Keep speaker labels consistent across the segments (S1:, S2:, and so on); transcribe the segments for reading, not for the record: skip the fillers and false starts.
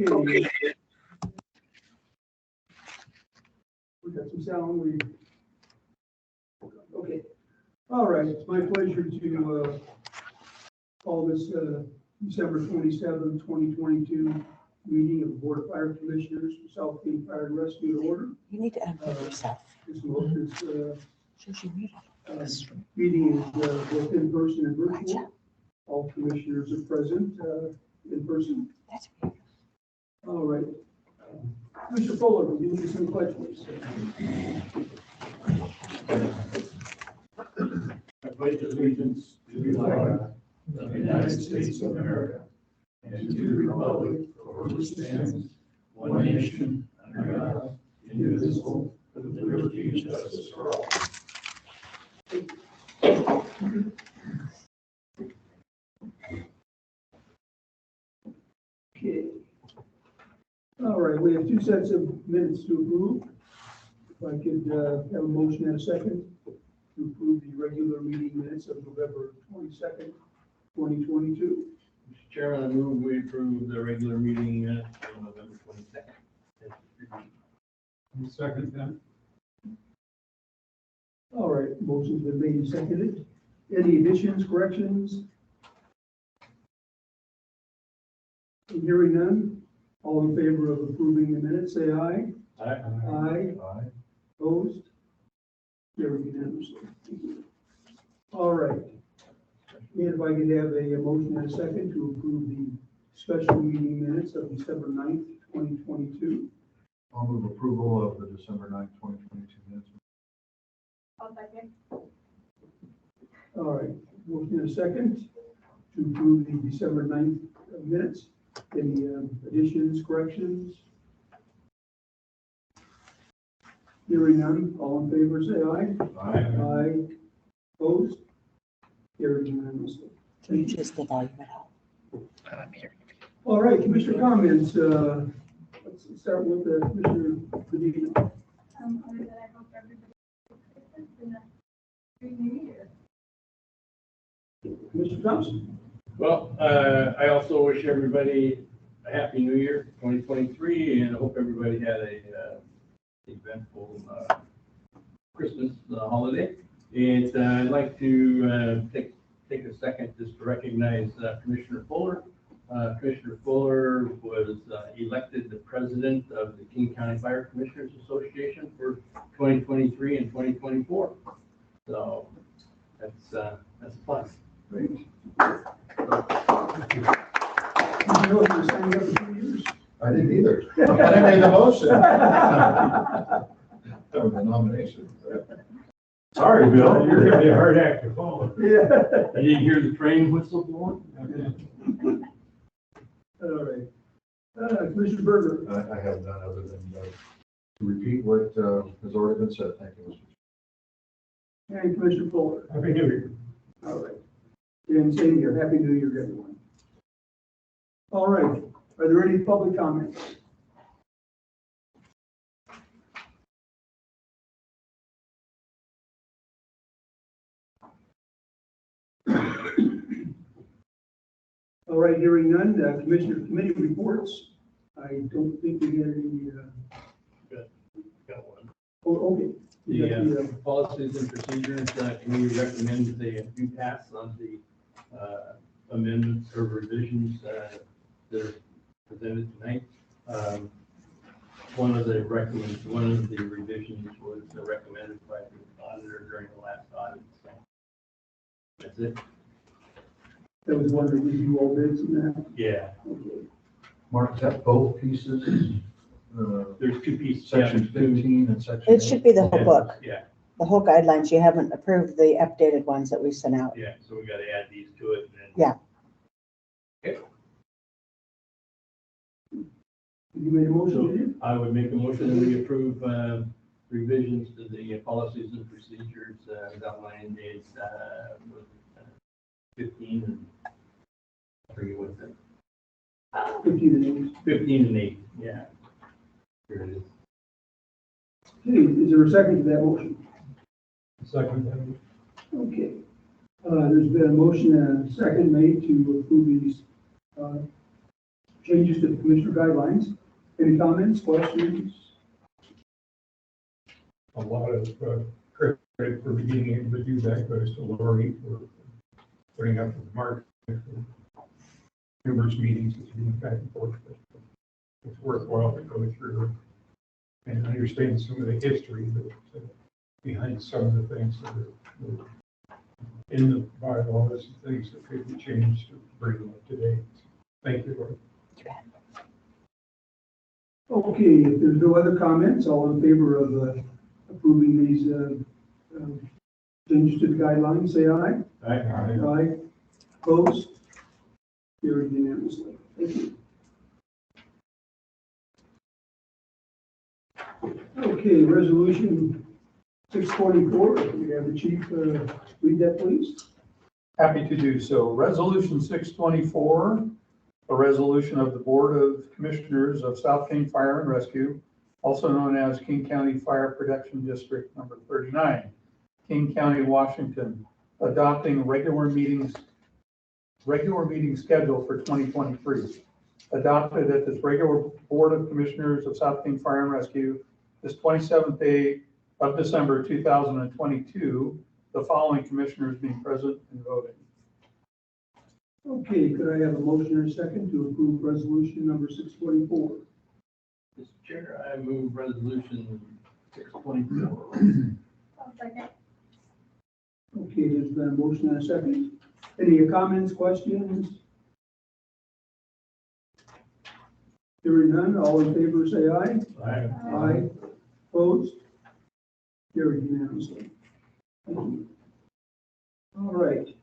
S1: Okay. We got some sound. Okay. All right. It's my pleasure to call this December 27th, 2022 meeting of the Board of Fire Commissioners for South King Fire and Rescue to order.
S2: You need to unmute yourself.
S1: This
S2: Shows you muted.
S1: meeting is both in person and virtual. All commissioners are present in person.
S2: That's weird.
S1: All right. Mr. Fuller, will you lead us in the pledge, please?
S3: I pledge allegiance to the flag of the United States of America and to the republic for which it stands, one nation, under God, indivisible, with liberty and justice for all.
S1: Okay. All right, we have two sets of minutes to approve. If I could have a motion and a second to approve the regular meeting minutes of November 22nd, 2022.
S3: Mr. Chairman, I move we approve the regular meeting minutes on November 22nd. Second then.
S1: All right, motion's been made and seconded. Any additions, corrections? Hearing none, all in favor of approving the minutes, say aye. Aye. Opposed? Carried unanimously. Thank you. All right. And if I could have a motion and a second to approve the special meeting minutes of December 9th, 2022.
S4: I'll move approval of the December 9th, 2022 minutes.
S5: I'll second.
S1: All right, motion and a second to approve the December 9th minutes. Any additions, corrections? Hearing none, all in favor, say aye. Aye. Opposed? Carried unanimously.
S2: Can you just the volume at all?
S1: All right, Commissioner comments. Let's start with Commissioner Medina.
S5: Other than I hope everybody has been a great new year.
S1: Commissioner Thompson.
S3: Well, I also wish everybody a happy new year, 2023, and I hope everybody had a eventful Christmas holiday. And I'd like to take a second just to recognize Commissioner Fuller. Commissioner Fuller was elected the president of the King County Fire Commissioners Association for 2023 and 2024. So that's fun.
S1: Great. You know, you were signing up for 2 years.
S4: I didn't either. I made the motion. That was a nomination.
S3: Sorry, Bill, you're gonna be a hard act to follow.
S1: Yeah.
S3: I didn't hear the train whistle blowing.
S1: All right. Commissioner Berger.
S4: I have none other than to repeat what has already been said. Thank you, Mr.
S1: And Commissioner Fuller.
S3: Happy New Year.
S1: All right. And same here. Happy New Year, everyone. All right. Are there any public comments? All right, hearing none. Commissioner committee reports. I don't think we had any.
S3: Got one.
S1: Oh, okay. You got
S3: The policies and procedures, committee recommends they do pass on the amendments or revisions that are presented tonight. One of the revisions was recommended by the auditor during the last audit. So that's it.
S1: That was one of the review all bids in that.
S3: Yeah,
S1: Okay.
S4: Mark, is that both pieces?
S3: there's two pieces.
S4: Section
S3: Yeah, two-
S4: 15 and section.
S2: It should be the whole book,
S3: Yeah,
S2: the whole guidelines. You haven't approved the updated ones that we sent out.
S3: yeah. So we got to add these to it. And then,
S2: Yeah.
S1: You made a motion, did you?
S3: I would make a motion that we approve revisions to the policies and procedures as outlined in 15 and I forget what's it.
S1: 15 and 8.
S3: 15 and 8. Yeah. Here it is.
S1: Okay, is there a second to that motion?
S3: Second.
S1: changes to the commissioner guidelines. Any comments, questions?
S6: A lot of credit for being able to do that goes to Lori for putting up with Mark for numerous meetings that you back and forth. It's worthwhile to go through and understand some of the history behind some of the things that are in the bylaws and things that could be changed to bring them up to date. Thank you, Lori.
S1: Okay, if there's no other comments, all in favor of approving these changes to the guidelines, say aye. Aye. Opposed? Carried unanimously. Thank you. Okay, resolution 624, we have the chief read that, please.
S7: Happy to do so. Resolution 624, a resolution of the Board of Commissioners of South King Fire and Rescue, also known as King County Fire Protection District Number 39, King County, Washington, adopting regular meeting schedule for 2023. Adopted at this regular Board of Commissioners of South King Fire and Rescue this 27th day of December 2022, the following commissioners being present and voting.
S1: Okay, could I have a motion and a second to approve resolution number 624?
S3: Mr. Chair, I move resolution 624.
S5: I'll second.
S1: Okay, there's been a motion and a second. Any comments, questions? Hearing none, all in favor say aye. Aye. Opposed? Carried unanimously. Thank you. All right.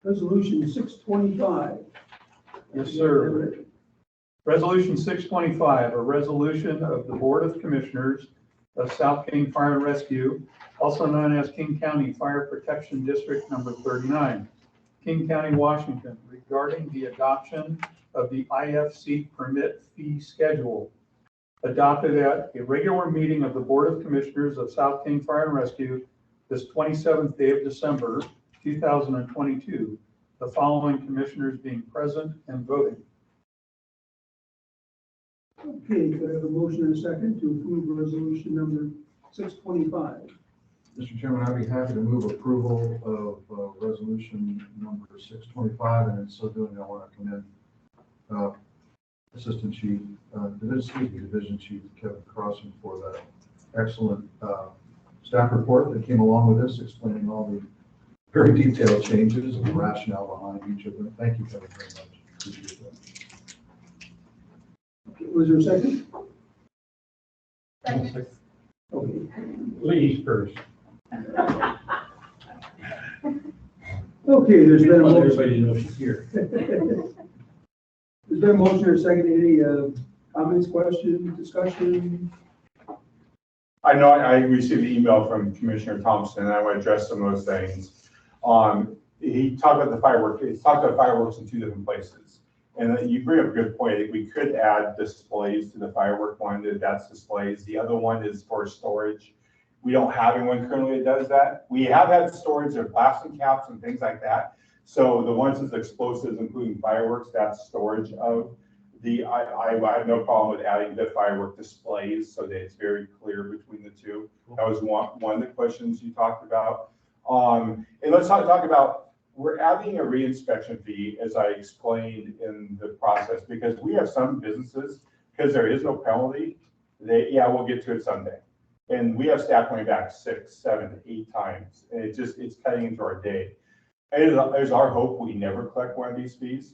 S1: Resolution 625.
S7: Yes, sir. Resolution 625, a resolution of the Board of Commissioners of South King Fire and Rescue, also known as King County Fire Protection District Number 39, King County, Washington, regarding the adoption of the IFC permit fee schedule, adopted at a regular meeting of the Board of Commissioners of South King Fire and Rescue this 27th day of December 2022, the following commissioners being present and voting.
S1: Okay, could I have a motion and a second to approve resolution number 625?
S4: Mr. Chairman, I'd be happy to move approval of resolution number 625, and in so doing, I want to commend Assistant Chief, Division Chief Kevin Crossan for that excellent staff report that came along with this, explaining all the very detailed changes and the rationale behind each of them. Thank you, Kevin, very much. Appreciate that.
S1: Okay, was there a second?
S5: Second.
S1: Okay.
S6: Ladies first.
S1: Okay, there's been a
S3: Let
S1: motion.
S3: everybody know she's here.
S1: There's been a motion or second. Any comments, questions, discussion?
S8: I know I received an email from Commissioner Thompson, and I want to address some of those things. He talked about the fireworks. He talked about fireworks in two different places. And you bring up a good point. We could add displays to the firework one, that's displays. The other one is for storage. We don't have anyone currently that does that. We have had storage of plastic caps and things like that. So the ones with explosives, including fireworks, that's storage of the, I have no problem with adding the firework displays so that it's very clear between the two. That was one of the questions you talked about. And let's talk about, we're adding a reinspection fee, as I explained in the process, because we have some businesses, because there is no penalty, we'll get to it someday. And we have staff coming back 6, 7, 8 times, and it's cutting into our day. It is our hope we never collect one of these fees.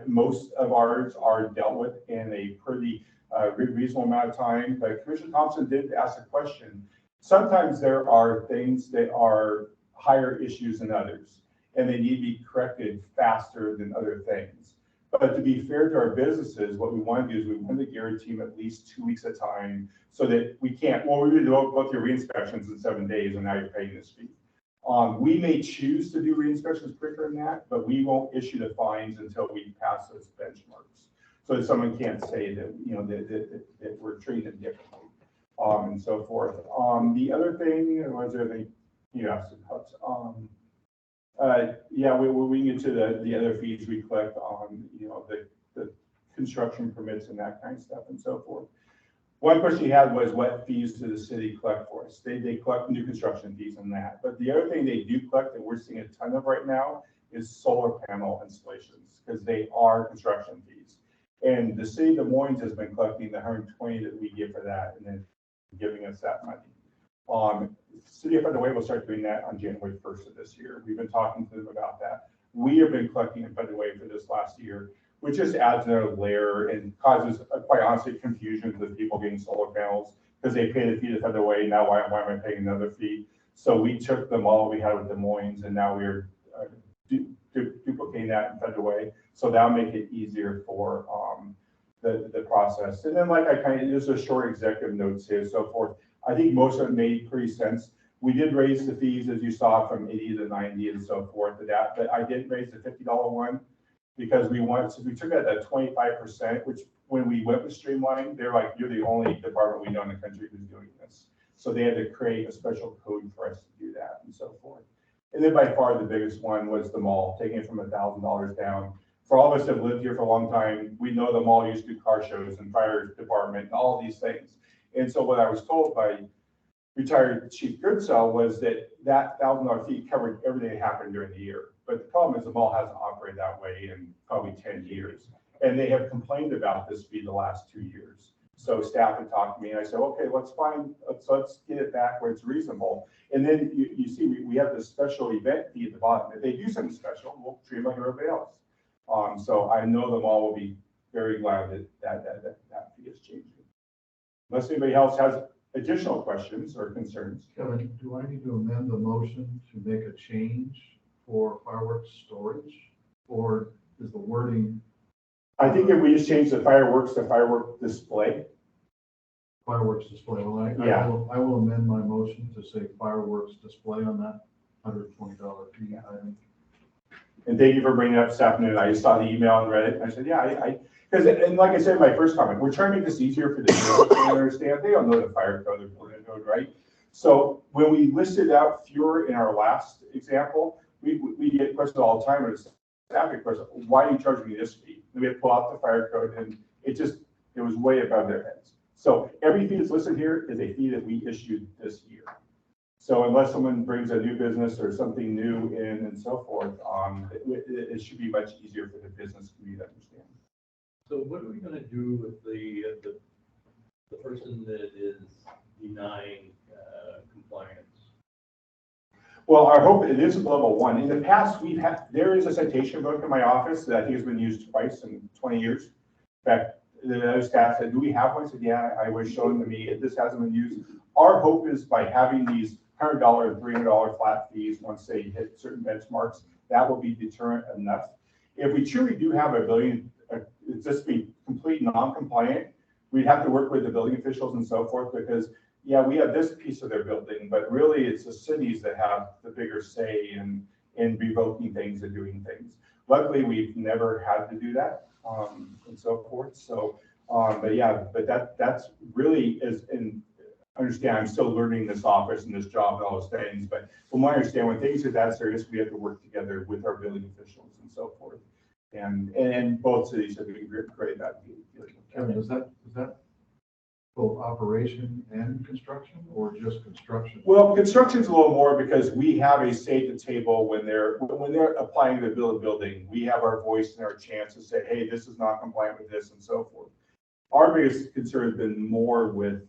S8: Most of ours are dealt with in a pretty reasonable amount of time, but Commissioner Thompson did ask a question. Sometimes there are things that are higher issues than others, and they need to be corrected faster than other things. But to be fair to our businesses, what we want to do is we want to guarantee them at least 2 weeks at a time so that we can't, well, we would do both your re-inspections in 7 days and now you're paying this fee. We may choose to do re-inspections quicker than that, but we won't issue the fines until we pass those benchmarks. So that someone can't say that, that we're treating it differently, and so forth. The other thing, was there anything you asked about? We can get to the other fees we collect on, the construction permits and that kind of stuff and so forth. One question you had was what fees do the city collect for us? They collect new construction fees on that. But the other thing they do collect that we're seeing a ton of right now is solar panel installations, because they are construction fees. And the city of Des Moines has been collecting the $120 that we give for that and then giving us that money. City of Federal Way will start doing that on January 1st of this year. We've been talking to them about that. We have been collecting in Federal Way for this last year, which just adds another layer and causes, quite honestly, confusion with people getting solar panels because they pay the fee to Federal Way. Now, why am I paying another fee? So we took the model we had with Des Moines, and now we're duplicating that in Federal Way. So that'll make it easier for the process. And then, like I kind of, there's a short executive notes here, so forth. I think most of it made pretty sense. We did raise the fees, as you saw, from 80 to 90 and so forth to that, but I did raise the $50 one because we wanted, so we took that at 25%, which when we went with streamlining, they're like, you're the only department we know in the country who's doing this. So they had to create a special code for us to do that and so forth. And then by far the biggest one was the mall, taking it from $1,000 down. For all of us that have lived here for a long time, we know the mall used to do car shows and fire department and all of these things. And so what I was told by retired Chief Goodsell was that that $1,000 fee covered everything that happened during the year. But the problem is the mall hasn't operated that way in probably 10 years. And they have complained about this fee the last 2 years. So staff had talked to me and I said, okay, let's get it back where it's reasonable. And then you see, we have this special event fee at the bottom. If they do something special, we'll treat them like everybody else. So I know the mall will be very glad that fee is changing. Unless anybody else has additional questions or concerns.
S4: Kevin, do I need to amend the motion to make a change for fireworks storage? Or is the wording?
S8: I think if we just change the fireworks to firework display.
S4: Fireworks display, well,
S8: Yeah.
S4: I will amend my motion to say fireworks display on that $120 fee item.
S8: And thank you for bringing it up this afternoon. I just saw the email and read it. I said, yeah, because, and like I said in my first comment, we're trying to make this easier for the general to understand. They don't know the fire code, the building code, right? So when we listed out fewer in our last example, we get questions all the time, or staff get questions, why are you charging me this fee? And we had to pull out the fire code, and it was way above their heads. So every fee that's listed here is a fee that we issued this year. So unless someone brings a new business or something new in and so forth, it should be much easier for the business community to understand.
S3: So what are we gonna do with the person that is denying compliance?
S8: Well, our hope, it is level 1. In the past, there is a citation book in my office that I think has been used twice in 20 years. In fact, the other staff said, do we have one? I said, yeah, I was showing to me, this hasn't been used. Our hope is by having these $100 and $300 flat fees, once they hit certain benchmarks, that will be deterrent enough. If we truly do have a building, just be complete non-compliant, we'd have to work with the building officials and so forth, because yeah, we have this piece of their building, but really it's the cities that have the bigger say in revoking things and doing things. Luckily, we've never had to do that and so forth. So, but that's really understand, I'm still learning this office and this job and all those things, but from what I understand, when things are that serious, we have to work together with our building officials and so forth. And both cities have been great at dealing with that.
S4: Kevin, is that both operation and construction, or just construction?
S8: Well, construction's a little more because we have a say at the table when they're applying to build a building. We have our voice and our chance to say, hey, this is not compliant with this and so forth. Our biggest concern has been more with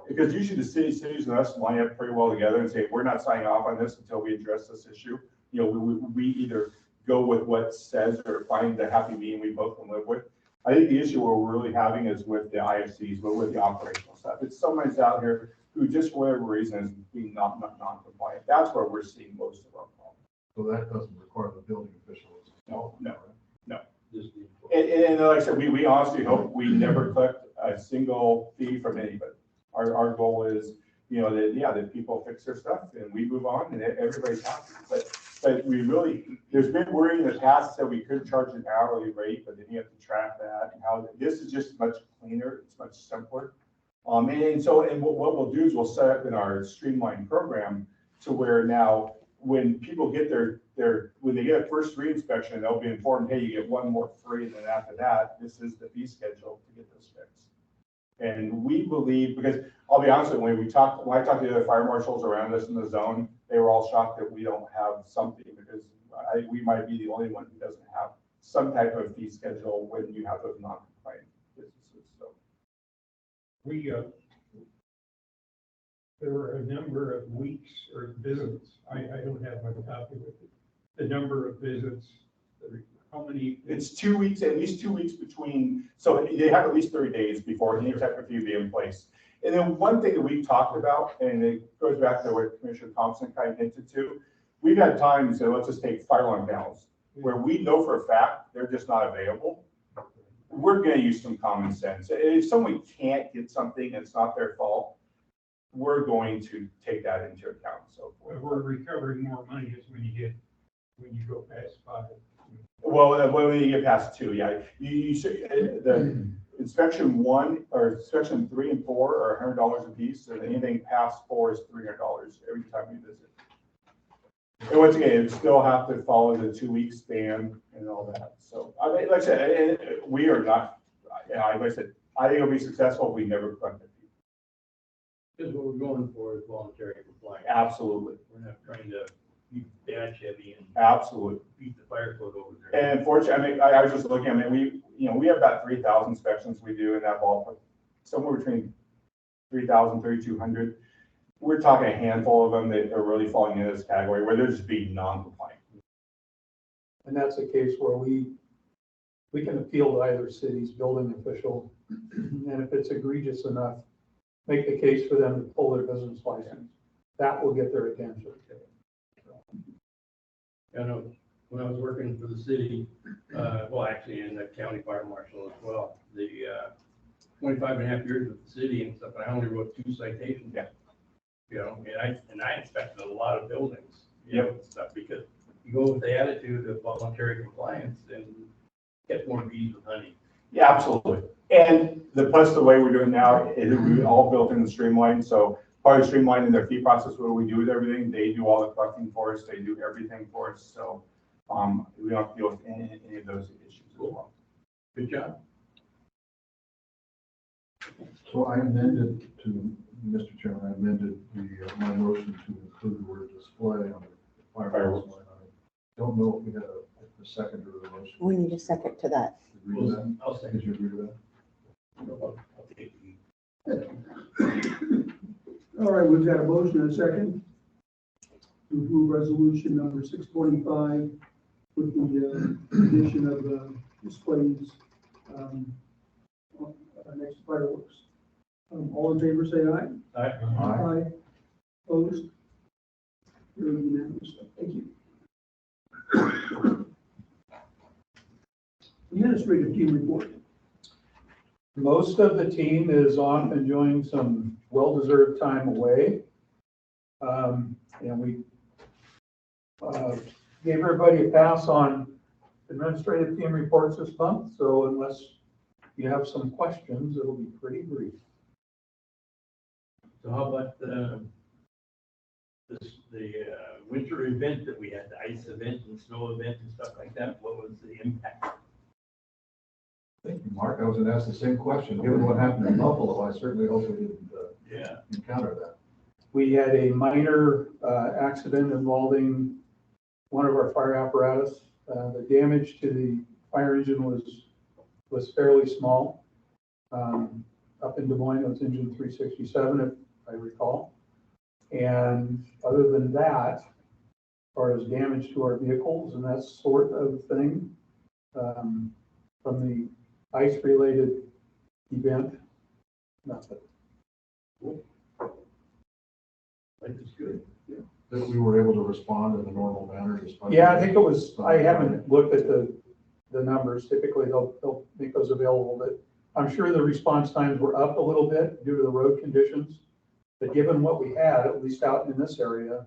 S8: because usually the cities and us line up pretty well together and say, we're not signing off on this until we address this issue. You know, we either go with what says or find the happy medium we both can live with. I think the issue where we're really having is with the IFCs, but with the operational stuff. It's someone's out here who just for whatever reason is being non-compliant. That's where we're seeing most of our problems.
S4: So that doesn't require the building officials.
S8: No.
S3: Just the
S8: And like I said, we honestly hope we never collect a single fee from anybody. Our goal is, you know, that people fix their stuff and we move on and everybody's happy. But we really, there's been worry in the past that we could charge an hourly rate, but then you have to track that and how, this is just much cleaner, it's much simpler. And what we'll do is we'll set up in our streamlined program to where now when people get when they get a first re-inspection, they'll be informed, hey, you get one more free, and then after that, this is the fee schedule to get this fixed. And we believe, because I'll be honest with you, when I talked to the other fire marshals around us in the zone, they were all shocked that we don't have something, because we might be the only one who doesn't have some type of fee schedule when you have those non-compliant businesses, so.
S6: There were a number of weeks or visits. I don't have my copy with it. The number of visits, how many?
S8: It's 2 weeks, at least 2 weeks between, so they have at least 30 days before any type of fee be in place. And then one thing that we've talked about, and it goes back to what Commissioner Thompson kind of hinted to, we've had times, so let's just take fire alarm panels, where we know for a fact they're just not available. We're gonna use some common sense. If someone can't get something, it's not their fault, we're going to take that into account, so forth.
S6: We're recovering more money is when you go past 5.
S8: Well, when you get past 2, yeah, you should, the inspection 1 or inspection 3 and 4 are $100 a piece, and anything past 4 is $300 every time you visit. And once again, you still have to follow the 2-week span and all that. So, I mean, like I said, we are not, like I said, I think it'll be successful if we never collect the fee.
S3: Because what we're going for is voluntary compliance.
S8: Absolutely,
S3: We're not trying to be badge heavy and
S8: absolutely.
S3: beat the fire code over there.
S8: And unfortunately, I mean, I was just looking, I mean, we have about 3,000 inspections we do in that ballpark, somewhere between 3,000, 3,200. We're talking a handful of them that are really falling into this category where they're just being non-compliant.
S7: And that's a case where we can appeal to either city's building official, and if it's egregious enough, make the case for them to pull their business license. That will get their attention.
S3: I know when I was working for the city, well, actually in the county fire marshal as well, the 25 and a half years with the city and stuff, I only wrote 2 citations.
S8: Yeah.
S3: You know, and I inspected a lot of buildings, you know, and stuff, because you go with the attitude of voluntary compliance and get more bees with honey.
S8: Yeah, absolutely. And plus the way we're doing now is we all built in the streamline. So part of streamlining their fee process, what do we do with everything? They do all the collecting for us. They do everything for us. So we don't have to deal with any of those issues as well.
S3: Good job.
S4: So I amended to, Mr. Chairman, I amended my motion to include the word display on the fireworks line. I don't know if we had a second to the motion.
S2: We need a second to that.
S4: Agree to that?
S3: I'll say.
S4: Did you agree to that?
S3: I'll take the
S1: All right, we've got a motion and a second to approve resolution number 625 with the addition of displays next to fireworks. All in favor, say aye.
S3: Aye.
S1: Aye. Opposed? Carried unanimously. Thank you. Administrative team report.
S7: Most of the team is off enjoying some well-deserved time away. And we gave everybody a pass on administrative team reports this month. So unless you have some questions, it'll be pretty brief.
S3: So how about the winter event that we had, the ice event and snow event and stuff like that? What was the impact?
S4: Thank you, Mark. I was going to ask the same question. Given what happened in Buffalo, I certainly hope we didn't encounter that.
S7: We had a minor accident involving one of our fire apparatus. The damage to the fire engine was fairly small. Up in Des Moines, it was engine 367, if I recall. And other than that, as far as damage to our vehicles and that sort of thing, from the ice-related event, nothing.
S3: Life is good.
S4: That we were able to respond in a normal manner despite.
S7: Yeah, I think it was, I haven't looked at the numbers. Typically, they'll make those available, but I'm sure the response times were up a little bit due to the road conditions. But given what we had, at least out in this area,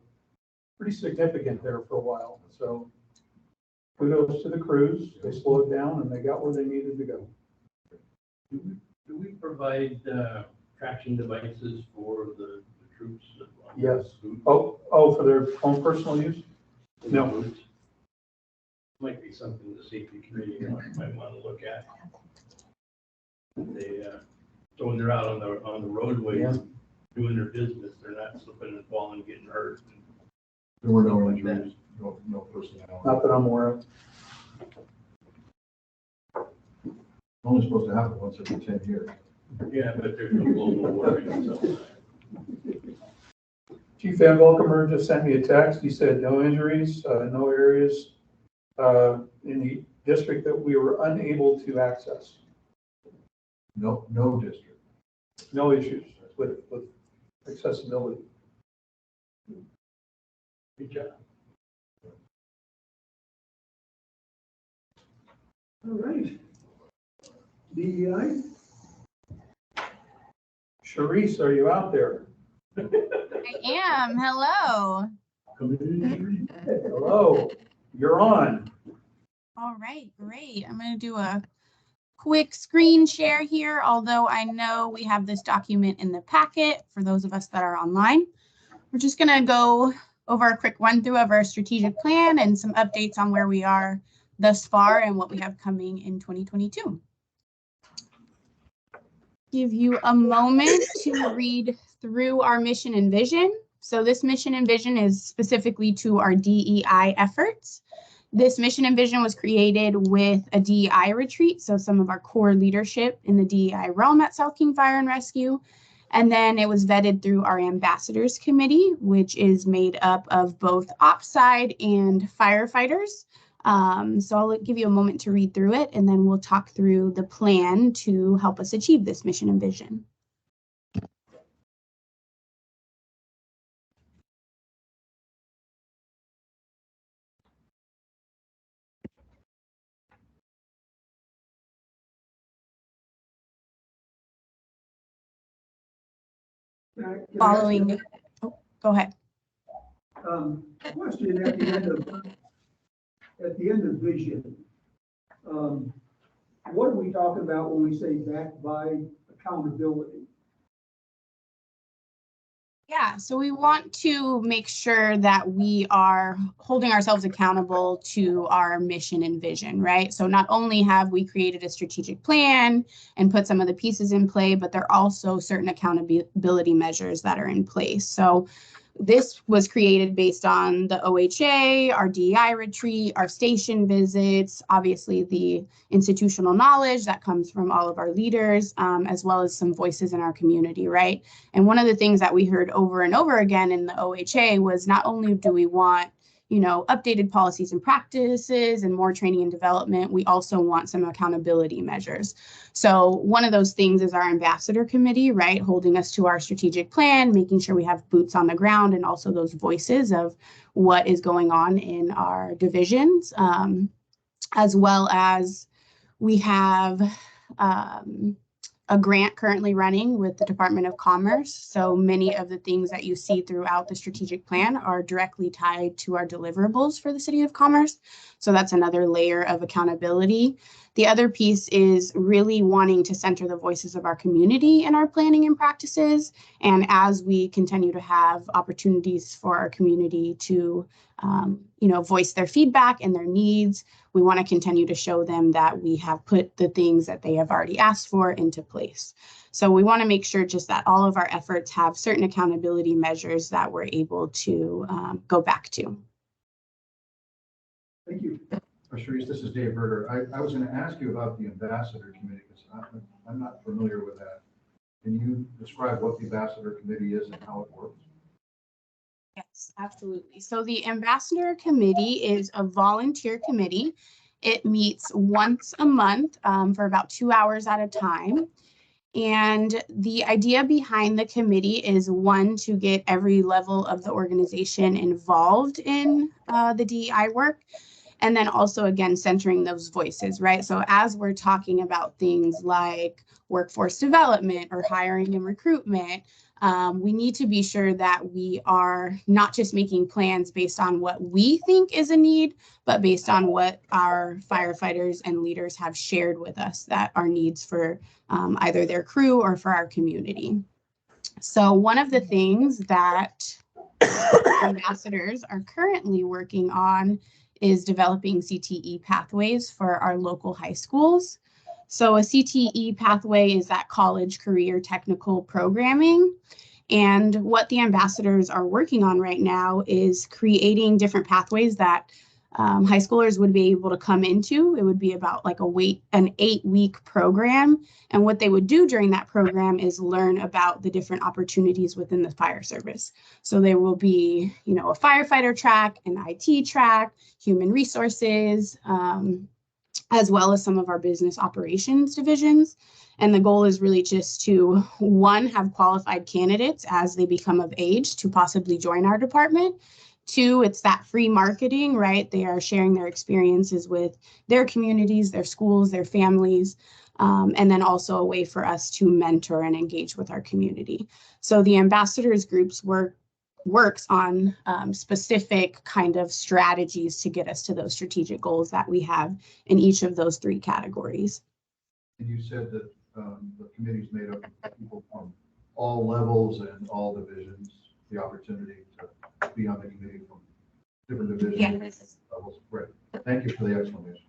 S7: pretty significant there for a while. So kudos to the crews. They slowed down and they got where they needed to go.
S3: Do we provide traction devices for the troops?
S7: Yes. Oh, Oh, for their own personal use? No.
S3: Might be something the safety committee might want to look at. They, so when they're out on the roadway doing their business, they're not slipping and falling, getting hurt.
S4: There were no injuries, no personnel.
S7: Not that I'm aware of.
S4: Only supposed to happen once every 10 years.
S3: Yeah, but there's no global warming, so.
S7: Chief Van Volkemer just sent me a text. He said no injuries, no areas in the district that we were unable to access.
S4: No district.
S7: No issues with accessibility.
S3: Good job.
S1: All right. DEI?
S7: Sharice, are you out there?
S9: I am. Hello.
S7: Hello, you're on.
S9: All right, great. I'm going to do a quick screen share here, although I know we have this document in the packet for those of us that are online. We're just going to go over a quick run through of our strategic plan and some updates on where we are thus far and what we have coming in 2022. Give you a moment to read through our mission and vision. So this mission and vision is specifically to our DEI efforts. This mission and vision was created with a DEI retreat, so some of our core leadership in the DEI realm at South King Fire and Rescue. And then it was vetted through our ambassadors committee, which is made up of both ops side and firefighters. So I'll give you a moment to read through it, and then we'll talk through the plan to help us achieve this mission and vision.
S1: Can I ask
S9: Following, oh, go ahead.
S1: Question at the end of vision. What are we talking about when we say backed by accountability?
S9: Yeah, so we want to make sure that we are holding ourselves accountable to our mission and vision, right? So not only have we created a strategic plan and put some of the pieces in play, but there are also certain accountability measures that are in place. So this was created based on the OHA, our DEI retreat, our station visits, obviously the institutional knowledge that comes from all of our leaders, as well as some voices in our community, right? And one of the things that we heard over and over again in the OHA was not only do we want, you know, updated policies and practices and more training and development, we also want some accountability measures. So one of those things is our ambassador committee, right? Holding us to our strategic plan, making sure we have boots on the ground and also those voices of what is going on in our divisions, as well as we have a grant currently running with the Department of Commerce. So many of the things that you see throughout the strategic plan are directly tied to our deliverables for the City of Commerce. So that's another layer of accountability. The other piece is really wanting to center the voices of our community in our planning and practices. And as we continue to have opportunities for our community to, voice their feedback and their needs, we want to continue to show them that we have put the things that they have already asked for into place. So we want to make sure just that all of our efforts have certain accountability measures that we're able to go back to.
S1: Thank you.
S4: Sharice, this is Dave Berger. I was going to ask you about the ambassador committee because I'm not familiar with that. Can you describe what the ambassador committee is and how it works?
S9: Yes, absolutely. So the ambassador committee is a volunteer committee. It meets once a month for about 2 hours at a time. And the idea behind the committee is, one, to get every level of the organization involved in the DEI work. And then also, again, centering those voices, right? So as we're talking about things like workforce development or hiring and recruitment, we need to be sure that we are not just making plans based on what we think is a need, but based on what our firefighters and leaders have shared with us that are needs for either their crew or for our community. So one of the things that ambassadors are currently working on is developing CTE pathways for our local high schools. So a CTE pathway is that college career technical programming. And what the ambassadors are working on right now is creating different pathways that high schoolers would be able to come into. It would be about like an 8-week program. And what they would do during that program is learn about the different opportunities within the fire service. So there will be, a firefighter track, an IT track, human resources, as well as some of our business operations divisions. And the goal is really just to, one, have qualified candidates as they become of age to possibly join our department. 2, it's that free marketing, right? They are sharing their experiences with their communities, their schools, their families, and then also a way for us to mentor and engage with our community. So the ambassadors groups works on specific kind of strategies to get us to those strategic goals that we have in each of those 3 categories.
S4: And you said that the committee's made up of people from all levels and all divisions, the opportunity to be on the committee from different divisions. Levels. Great. Thank you for the explanation.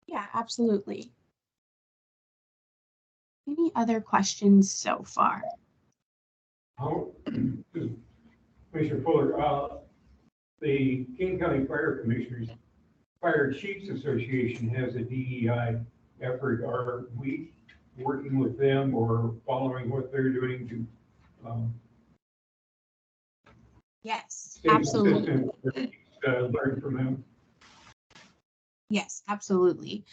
S9: Yeah, absolutely. Any other questions so far?
S6: Commissioner Fuller, the King County Fire Commissioners, Fire Chiefs Association has a DEI effort. Are we working with them or following what they're doing to
S9: Yes,
S6: stay
S9: absolutely.
S6: consistent, learn from them?
S9: Yes, absolutely.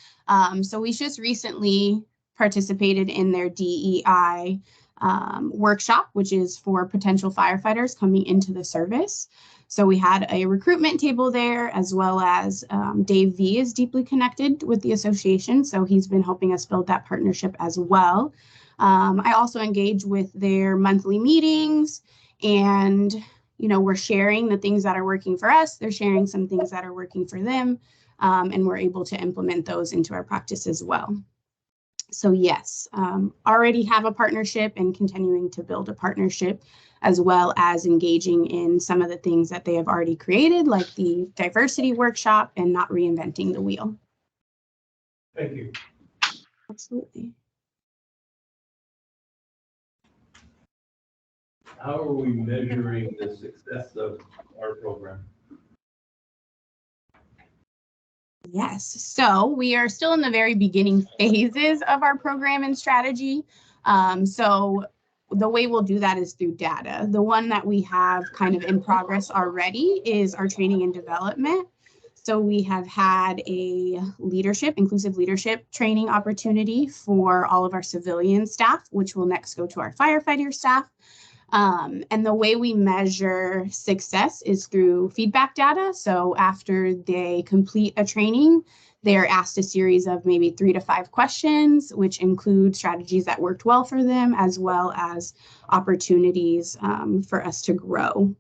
S9: So we just recently participated in their DEI workshop, which is for potential firefighters coming into the service. So we had a recruitment table there, as well as Dave V is deeply connected with the association. So he's been helping us build that partnership as well. I also engage with their monthly meetings, and, we're sharing the things that are working for us. They're sharing some things that are working for them. And we're able to implement those into our practice as well. So yes, already have a partnership and continuing to build a partnership, as well as engaging in some of the things that they have already created, like the diversity workshop and not reinventing the wheel.
S6: Thank you.
S9: Absolutely.
S3: How are we measuring the success of our program?
S9: Yes, so we are still in the very beginning phases of our program and strategy. So the way we'll do that is through data. The one that we have kind of in progress already is our training and development. So we have had a inclusive leadership training opportunity for all of our civilian staff, which will next go to our firefighter staff. And the way we measure success is through feedback data. So after they complete a training, they're asked a series of maybe 3 to 5 questions, which include strategies that worked well for them, as well as opportunities for us to grow.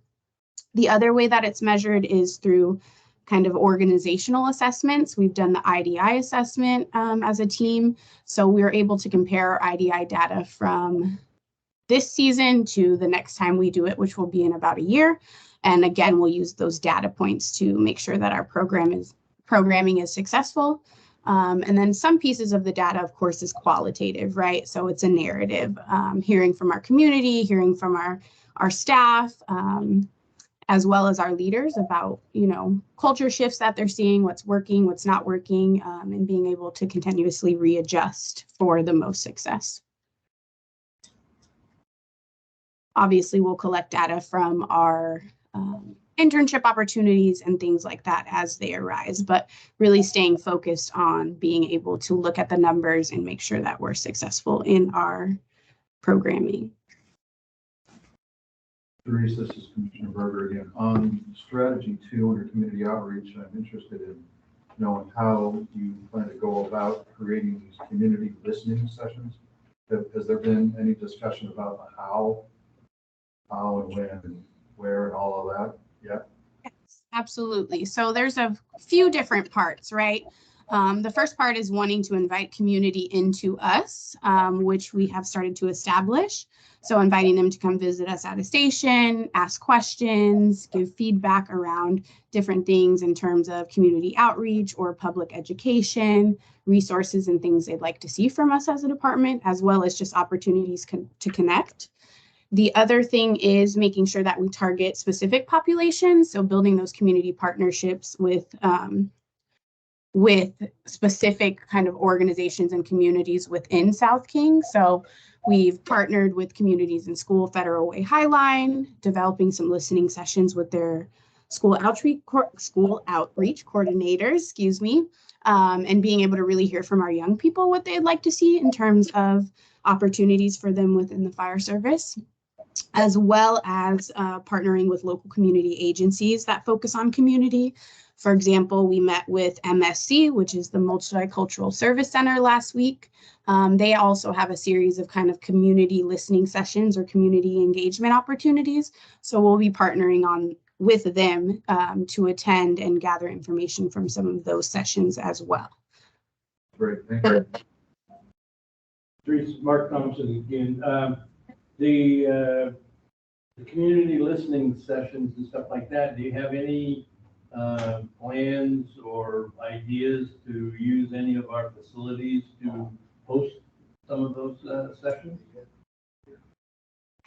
S9: The other way that it's measured is through kind of organizational assessments. We've done the IDI assessment as a team. So we're able to compare our IDI data from this season to the next time we do it, which will be in about a year. And again, we'll use those data points to make sure that our programming is successful. And then some pieces of the data, of course, is qualitative, right? So it's a narrative, hearing from our community, hearing from our staff, as well as our leaders about, culture shifts that they're seeing, what's working, what's not working, and being able to continuously readjust for the most success. Obviously, we'll collect data from our internship opportunities and things like that as they arise, but really staying focused on being able to look at the numbers and make sure that we're successful in our programming.
S4: Therese, this is Commissioner Berger again. On strategy 2 under community outreach, I'm interested in knowing how you plan to go about creating these community listening sessions. Has there been any discussion about the how and when and where and all of that? Yeah.
S9: Yes, absolutely. So there's a few different parts, right? The first part is wanting to invite community into us, which we have started to establish. So inviting them to come visit us at a station, ask questions, give feedback around different things in terms of community outreach or public education, resources and things they'd like to see from us as a department, as well as just opportunities to connect. The other thing is making sure that we target specific populations. So building those community partnerships with specific kind of organizations and communities within South King. So we've partnered with Communities in School Federal Way Highline, developing some listening sessions with their school outreach coordinators, and being able to really hear from our young people what they'd like to see in terms of opportunities for them within the fire service, as well as partnering with local community agencies that focus on community. For example, we met with MSC, which is the Multicultural Service Center, last week. They also have a series of kind of community listening sessions or community engagement opportunities. So we'll be partnering with them to attend and gather information from some of those sessions as well.
S4: Great, thank you.
S3: Teresa, Mark Thompson again. The community listening sessions and stuff like that, do you have any plans or ideas to use any of our facilities to host some of those sessions?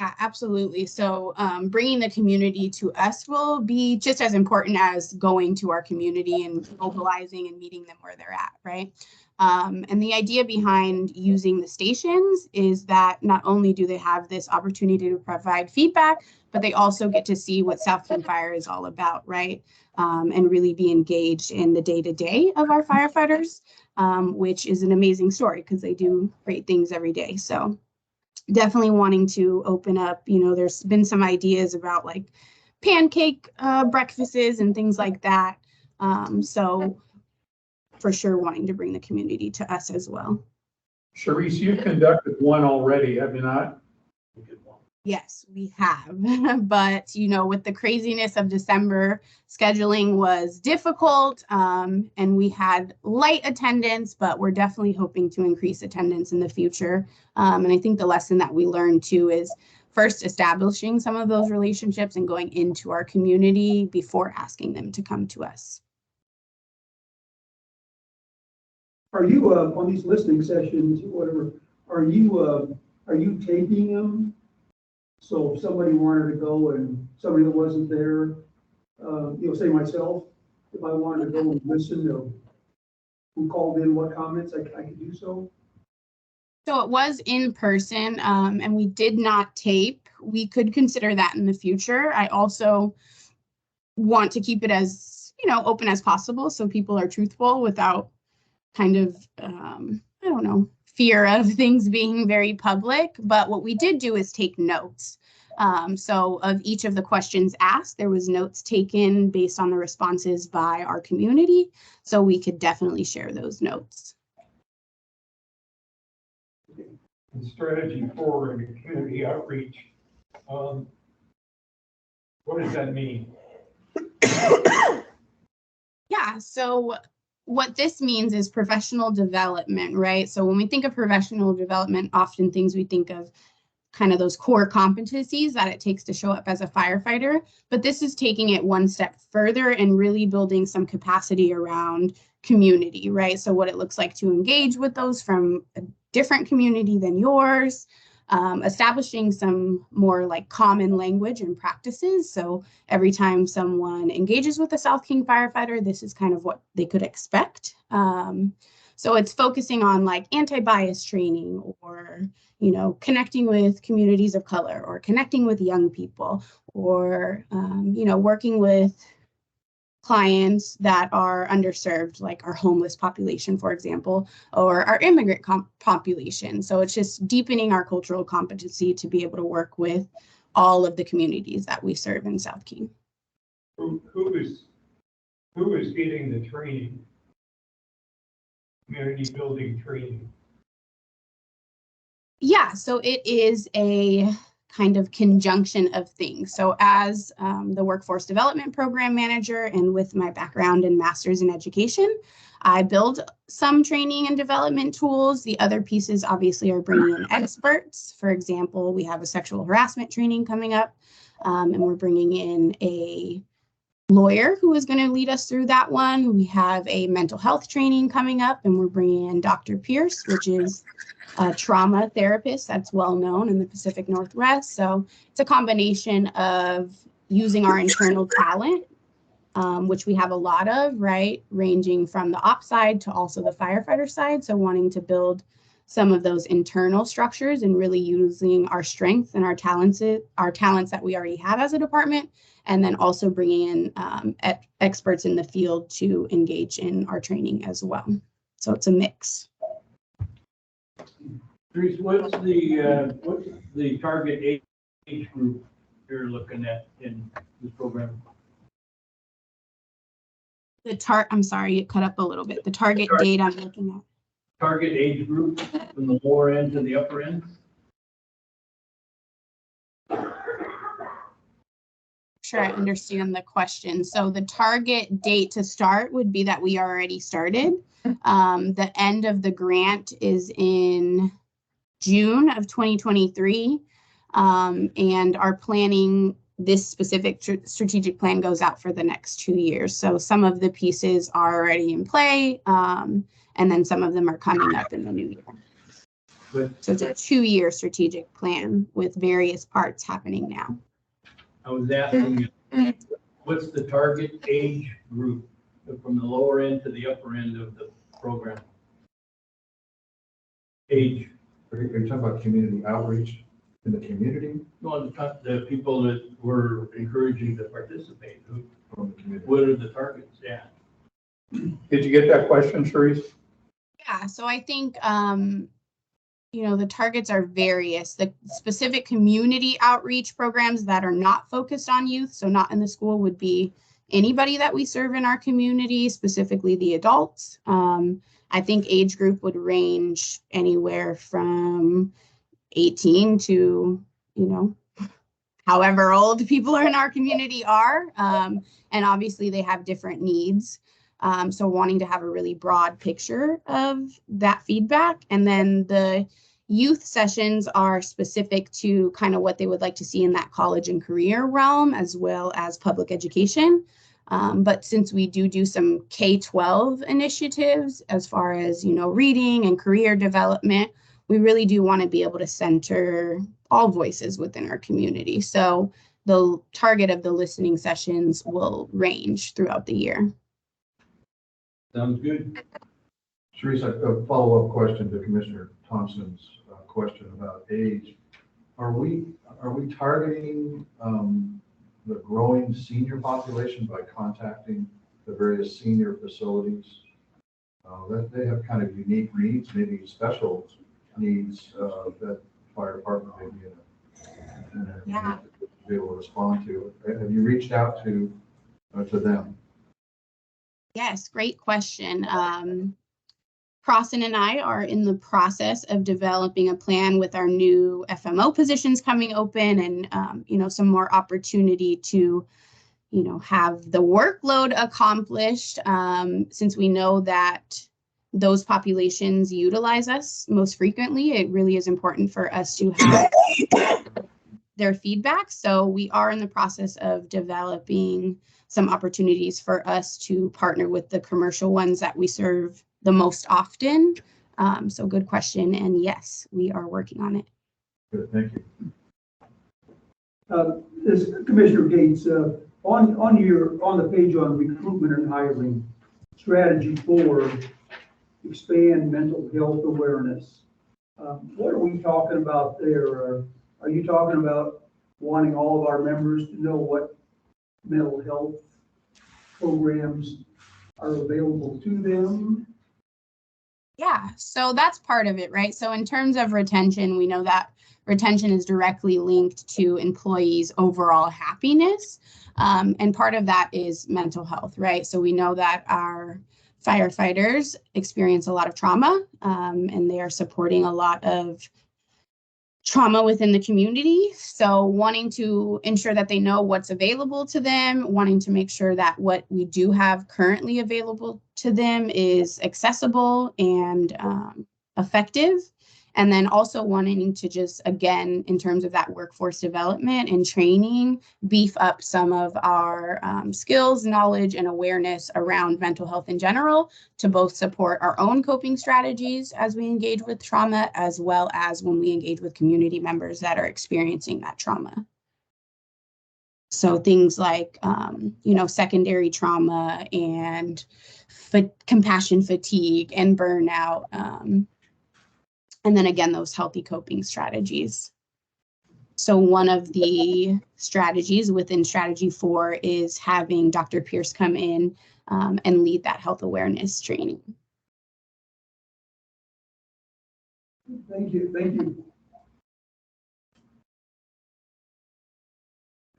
S9: Yeah, absolutely. So bringing the community to us will be just as important as going to our community and mobilizing and meeting them where they're at, right? And the idea behind using the stations is that not only do they have this opportunity to provide feedback, but they also get to see what South King Fire is all about, right? And really be engaged in the day-to-day of our firefighters, which is an amazing story because they do great things every day. So definitely wanting to open up, there's been some ideas about like pancake breakfasts and things like that. So for sure wanting to bring the community to us as well.
S7: Sharice, you've conducted one already, have you not?
S9: Yes, we have. But, with the craziness of December, scheduling was difficult and we had light attendance, but we're definitely hoping to increase attendance in the future. And I think the lesson that we learned too is first establishing some of those relationships and going into our community before asking them to come to us.
S1: Are you, on these listening sessions, whatever, are you taping them? So if somebody wanted to go and somebody that wasn't there, say myself, if I wanted to go and listen to who called in, what comments, I could do so?
S9: So it was in person and we did not tape. We could consider that in the future. I also want to keep it as, open as possible so people are truthful without kind of, fear of things being very public. But what we did do is take notes. So of each of the questions asked, there was notes taken based on the responses by our community. So we could definitely share those notes.
S6: The strategy for community outreach, what does that mean?
S9: Yeah, so what this means is professional development, right? So when we think of professional development, often things we think of kind of those core competencies that it takes to show up as a firefighter, but this is taking it one step further and really building some capacity around community, right? So what it looks like to engage with those from a different community than yours, establishing some more like common language and practices. So every time someone engages with a South King firefighter, this is kind of what they could expect. So it's focusing on like anti-bias training or, connecting with communities of color or connecting with young people or, working with clients that are underserved, like our homeless population, for example, or our immigrant population. So it's just deepening our cultural competency to be able to work with all of the communities that we serve in South King.
S6: Who is getting the training? Community building training?
S9: Yeah, so it is a kind of conjunction of things. So as the workforce development program manager and with my background in master's in education, I build some training and development tools. The other pieces obviously are bringing in experts. For example, we have a sexual harassment training coming up, and we're bringing in a lawyer who is going to lead us through that one. We have a mental health training coming up, and we're bringing in Dr. Pierce, which is a trauma therapist that's well known in the Pacific Northwest. So it's a combination of using our internal talent, which we have a lot of, right? Ranging from the ops side to also the firefighter side. So wanting to build some of those internal structures and really using our strengths and our talents that we already have as a department, and then also bringing in experts in the field to engage in our training as well. So it's a mix.
S3: Therese, what's the target age group you're looking at in this program?
S9: I'm sorry, it cut up a little bit. The target date I'm looking at.
S3: Target age group from the lower end to the upper end?
S9: Sure, I understand the question. So the target date to start would be that we already started. The end of the grant is in June of 2023. And our planning, this specific strategic plan goes out for the next 2 years. So some of the pieces are already in play, and then some of them are coming up in the new year. So it's a 2-year strategic plan with various parts happening now.
S3: I was asking you, what's the target age group from the lower end to the upper end of the program? Age.
S4: Are you talking about community outreach in the community?
S3: No, the people that we're encouraging to participate.
S4: From the community.
S3: What are the targets? Yeah.
S7: Did you get that question, Sharice?
S9: Yeah, so I think, the targets are various. The specific community outreach programs that are not focused on youth, so not in the school, would be anybody that we serve in our community, specifically the adults. I think age group would range anywhere from 18 to, however old people are in our community are. And obviously they have different needs. So wanting to have a really broad picture of that feedback. And then the youth sessions are specific to kind of what they would like to see in that college and career realm, as well as public education. But since we do some K-12 initiatives as far as, reading and career development, we really do want to be able to center all voices within our community. So the target of the listening sessions will range throughout the year.
S3: Sounds good.
S4: Sharice, a follow-up question to Commissioner Thompson's question about age. Are we targeting the growing senior population by contacting the various senior facilities? That they have kind of unique needs, maybe special needs that fire department may be be able to respond to. Have you reached out to them?
S9: Yes, great question. Crossan and I are in the process of developing a plan with our new FMO positions coming open, and some more opportunity to have the workload accomplished, since we know that those populations utilize us most frequently. It really is important for us to have their feedback. So we are in the process of developing some opportunities for us to partner with the commercial ones that we serve the most often. So good question. And yes, we are working on it.
S4: Good, thank you.
S1: This Commissioner Gates, on the page on recruitment and hiring, strategy 4, expand mental health awareness. What are we talking about there? Are you talking about wanting all of our members to know what mental health programs are available to them?
S9: Yeah, so that's part of it, right? So in terms of retention, we know that retention is directly linked to employees' overall happiness. And part of that is mental health, right? So we know that our firefighters experience a lot of trauma, and they are supporting a lot of trauma within the community. So wanting to ensure that they know what's available to them, wanting to make sure that what we do have currently available to them is accessible and effective. And then also wanting to just, again, in terms of that workforce development and training, beef up some of our skills, knowledge, and awareness around mental health in general to both support our own coping strategies as we engage with trauma, as well as when we engage with community members that are experiencing that trauma. So things like, secondary trauma and compassion fatigue and burnout. And then again, those healthy coping strategies. So one of the strategies within strategy 4 is having Dr. Pierce come in and lead that health awareness training.
S1: Thank you, thank you.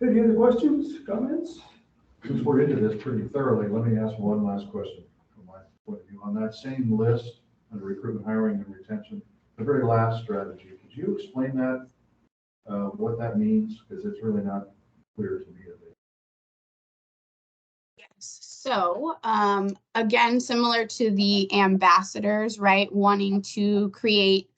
S1: Any other questions, comments?
S4: Since we're into this pretty thoroughly, let me ask one last question from my point of view. On that same list, under recruitment, hiring, and retention, the very last strategy, could you explain that, what that means? Because it's really not clear to me.
S9: Yes. So again, similar to the ambassadors, right? Wanting to create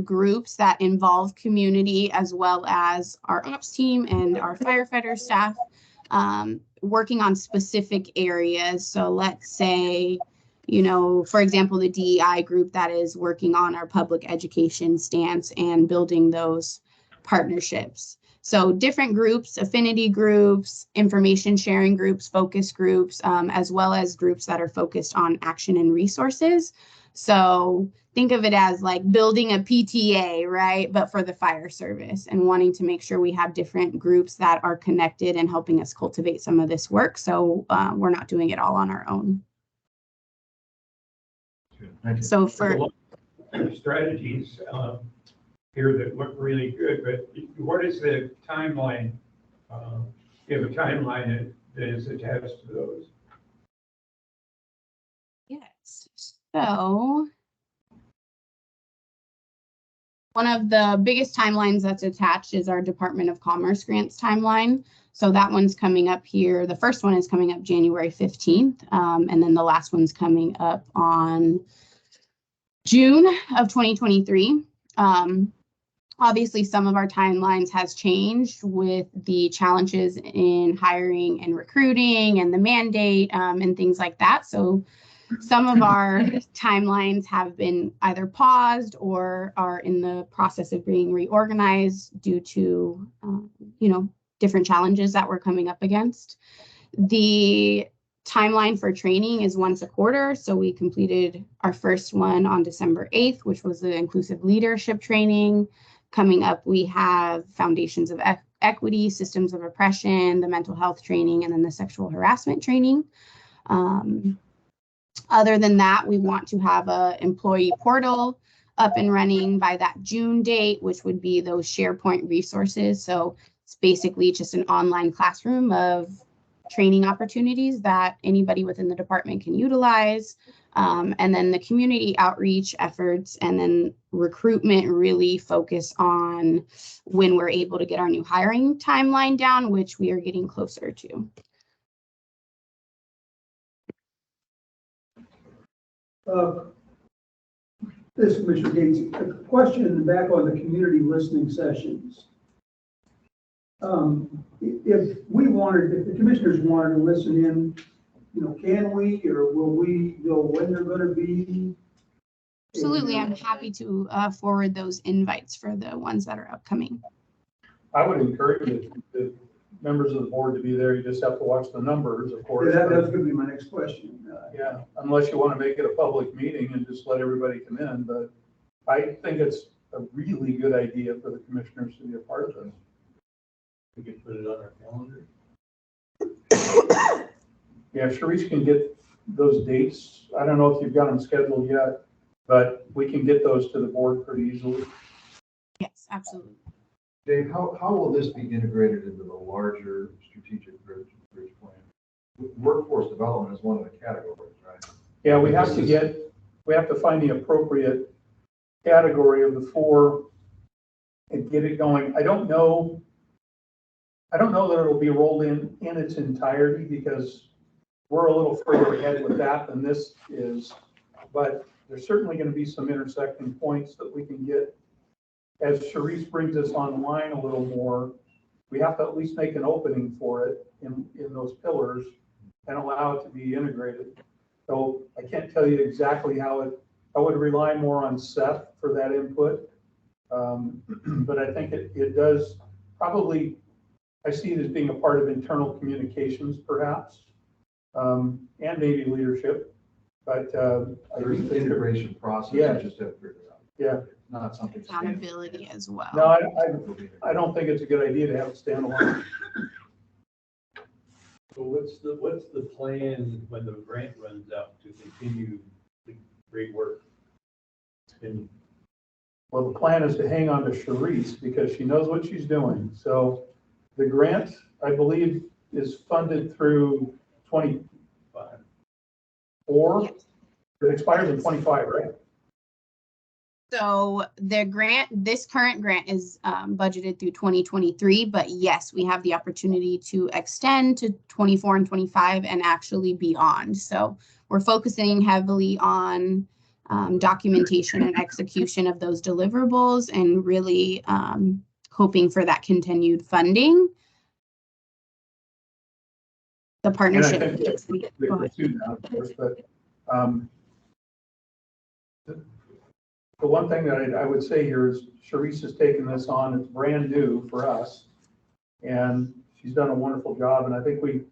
S9: groups that involve community as well as our ops team and our firefighter staff, working on specific areas. So let's say, for example, the DEI group that is working on our public education stance and building those partnerships. So different groups, affinity groups, information sharing groups, focus groups, as well as groups that are focused on action and resources. So think of it as like building a PTA, right? But for the fire service, and wanting to make sure we have different groups that are connected and helping us cultivate some of this work. So we're not doing it all on our own.
S4: Thank you.
S9: So for
S6: strategies here that look really good, but what is the timeline? You have a timeline that is attached to those.
S9: yes, so one of the biggest timelines that's attached is our Department of Commerce grants timeline. So that one's coming up here. The first one is coming up January 15th. And then the last one's coming up on June of 2023. Obviously, some of our timelines has changed with the challenges in hiring and recruiting and the mandate and things like that. So some of our timelines have been either paused or are in the process of being reorganized due to, different challenges that we're coming up against. The timeline for training is once a quarter. So we completed our first one on December 8th, which was the inclusive leadership training. Coming up, we have foundations of equity, systems of oppression, the mental health training, and then the sexual harassment training. Other than that, we want to have an employee portal up and running by that June date, which would be those SharePoint resources. So it's basically just an online classroom of training opportunities that anybody within the department can utilize. And then the community outreach efforts and then recruitment really focus on when we're able to get our new hiring timeline down, which we are getting closer to.
S1: This is Commissioner Gates, a question back on the community listening sessions. If the commissioners wanted to listen in, can we, or will we know when they're going to be?
S9: Absolutely, I'm happy to forward those invites for the ones that are upcoming.
S7: I would encourage the members of the board to be there. You just have to watch the numbers, of course.
S1: Yeah, that's going to be my next question.
S7: Yeah, unless you want to make it a public meeting and just let everybody come in, but I think it's a really good idea for the commissioners to be a part of this.
S3: We could put it on our calendar.
S7: Yeah, Sharice can get those dates. I don't know if you've got them scheduled yet, but we can get those to the board pretty easily.
S9: Yes, absolutely.
S4: Dave, how will this be integrated into the larger strategic bridge plan? Workforce development is one of the categories, right?
S7: Yeah, we have to find the appropriate category of the 4 and get it going. I don't know that it'll be rolled in its entirety because we're a little further ahead with that than this is. But there's certainly going to be some intersecting points that we can get. As Sharice brings us online a little more, we have to at least make an opening for it in those pillars and allow it to be integrated. So I can't tell you exactly how I would rely more on Seth for that input. But I think it does probably, I see it as being a part of internal communications perhaps, and maybe leadership. But
S4: There's an integration process,
S7: Yeah.
S4: you just have to figure it out.
S7: Yeah.
S4: It's not something.
S9: Accountability as well.
S7: No, I don't think it's a good idea to have it standalone.
S3: So what's the plan when the grant runs out to continue the great work? And
S7: Well, the plan is to hang on to Sharice because she knows what she's doing. So the grant, I believe, is funded through 24.
S9: Yes.
S7: It expires in 25, right?
S9: So this current grant is budgeted through 2023, but yes, we have the opportunity to extend to 24 and 25 and actually beyond. So we're focusing heavily on documentation and execution of those deliverables and really hoping for that continued funding. The
S7: And I
S9: partnership.
S7: think they pursue that, of course, but the one thing that I would say here is Sharice has taken this on. It's brand new for us. And she's done a wonderful job. And I think we're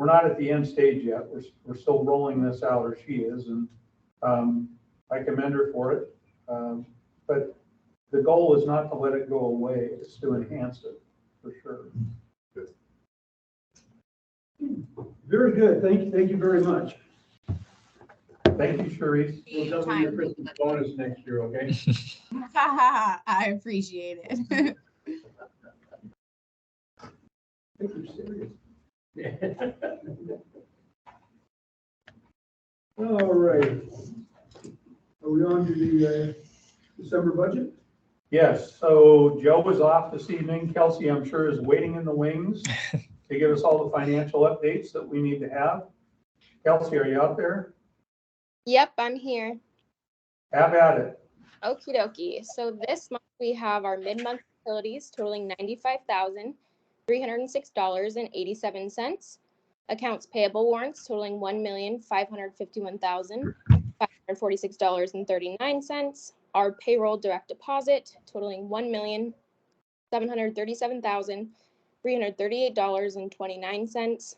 S7: not at the end stage yet. We're still rolling this out, or she is. And I commend her for it. But the goal is not to let it go away. It's to enhance it for sure.
S1: Very good. Thank you very much.
S7: Thank you, Sharice.
S3: we'll double your Christmas bonus next year, okay?
S9: I appreciate it.
S1: I think you're serious. All right. Are we on to the December budget?
S7: Yes, so Joe is off this evening. Kelsey, I'm sure, is waiting in the wings to give us all the financial updates that we need to have. Kelsey, are you out there?
S10: Yep, I'm here.
S7: Have at it.
S10: Okie dokie. So this month we have our mid-month utilities totaling $95,306.87. Accounts payable warrants totaling $1,551,546.39. Our payroll direct deposit totaling $1,737,338.29.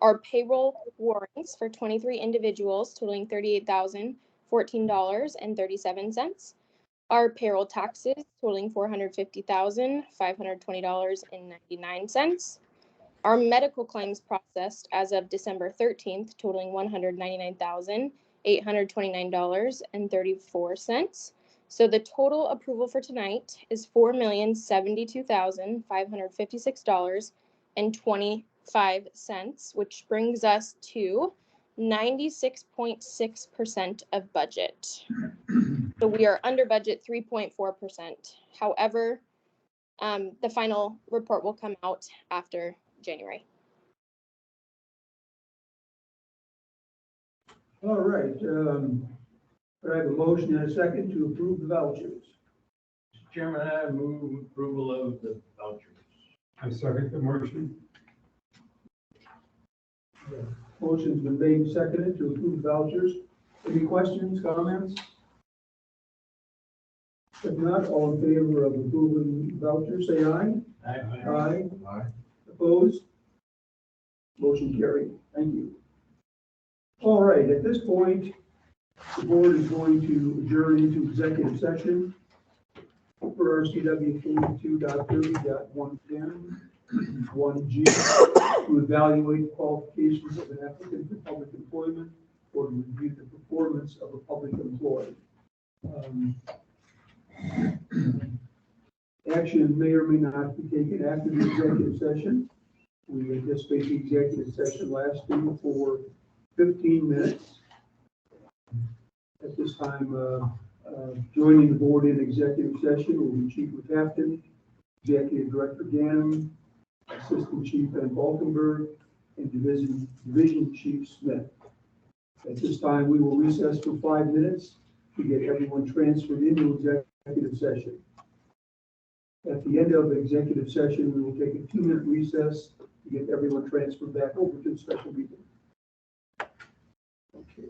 S10: Our payroll warrants for 23 individuals totaling $38,014.37. Our payroll taxes totaling $450,520.99. Our medical claims processed as of December 13th totaling $199,829.34. So the total approval for tonight is $4,072,556.25, which brings us to 96.6% of budget. So we are under budget 3.4%. However, the final report will come out after January.
S1: All right. I have a motion and a second to approve the vouchers.
S3: Mr. Chairman, I move approval of the vouchers.
S6: I second the motion.
S1: Motion's been made and seconded to approve vouchers. Any questions, comments? If not, all in favor of approving vouchers, say aye. Aye.
S4: Aye.
S1: Opposed? Motion carried. Thank you. All right, at this point, the board is going to adjourn into executive session for RCW 42.30.110, 1G, to evaluate the qualifications of an applicant for public employment or to review the performance of a public employee. Action may or may not be taken after the executive session. We anticipate the executive session lasting for 15 minutes. At this time, Joining the board in executive session will be Chief Captain, Executive Director Ganem, Assistant Chief Van Valkenburg, and Division Chief Smith. At this time, we will recess for 5 minutes to get everyone transferred into executive session. At the end of executive session, we will take a 2-minute recess to get everyone transferred back over to the special meeting. Okay.